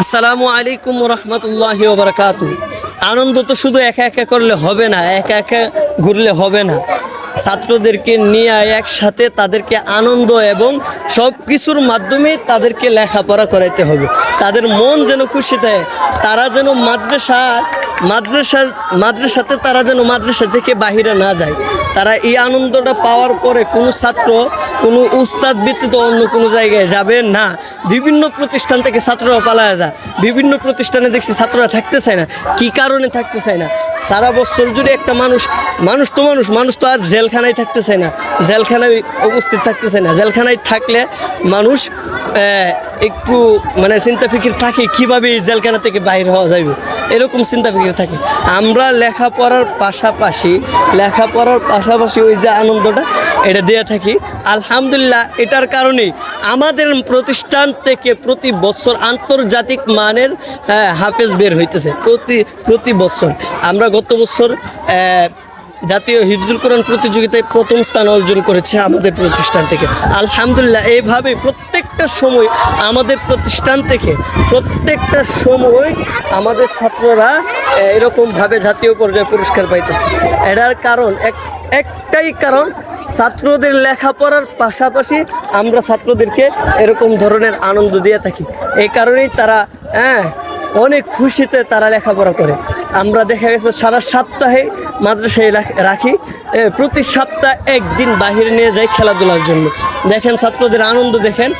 আসসালামু আলাইকুম রহমতুল্লাহি ওয়া বারাকাতুহু। আনন্দ তো শুধু একা একা করলে হবে না, একা একা ঘুরলে হবে না। ছাত্রদেরকে নিয়ে একসাথে তাদেরকে আনন্দ এবং সব কিছুর মাধ্যমে তাদেরকে লেখাপড়া করাইতে হবে। তাদের মন যেন খুশি থাকে, তারা যেন মাদ্রাসাতে তারা যেন মাদ্রাসা থেকে বাহিরে না যায়। তারা এই আনন্দটা পাওয়ার পরে কোনো ছাত্র কোনো উস্তাদ ব্যতীত অন্য কোনো জায়গায় যাবে না। বিভিন্ন প্রতিষ্ঠান থেকে ছাত্ররা পালায় যায়, বিভিন্ন প্রতিষ্ঠানে দেখছি ছাত্ররা থাকতে চায় না। কী কারণে থাকতে চায় না? সারা বছর জুড়ে একটা মানুষ তো আর জেলখানায় থাকতে চায় না, জেলখানায় উপস্থিত থাকতে চায় না। জেলখানায় থাকলে মানুষ একটু মানে চিন্তা ফিকির থাকে কীভাবে এই জেলখানা থেকে বাইর হওয়া যাবে, এরকম চিন্তা ফিকির থাকে। আমরা লেখাপড়ার পাশাপাশি ওই যে আনন্দটা এটা দিয়ে থাকি। আলহামদুলিল্লাহ, এটার কারণেই আমাদের প্রতিষ্ঠান থেকে প্রতি বছর আন্তর্জাতিক মানের হাফেজ বের হইতেছে। প্রতি বছর আমরা গত বছর জাতীয় হিফজুল কোরআন প্রতিযোগিতায় প্রথম স্থান অর্জন করেছে আমাদের প্রতিষ্ঠান থেকে। আলহামদুলিল্লাহ, এইভাবে প্রত্যেকটা সময় আমাদের প্রতিষ্ঠান থেকে প্রত্যেকটা সময় আমাদের ছাত্ররা এরকমভাবে জাতীয় পর্যায়ে পুরস্কার পাইতেছে। এটার কারণ একটাই কারণ, ছাত্রদের লেখাপড়ার পাশাপাশি আমরা ছাত্রদেরকে এরকম ধরনের আনন্দ দিয়ে থাকি। এই কারণেই তারা অনেক খুশিতে তারা লেখাপড়া করে। আমরা দেখা গেছে সারা সপ্তাহে মাদ্রাসায় রাখি, প্রতি সপ্তাহে একদিন বাহিরে নিয়ে যাই খেলাধুলার জন্য। দেখেন ছাত্রদের আনন্দ দেখেন।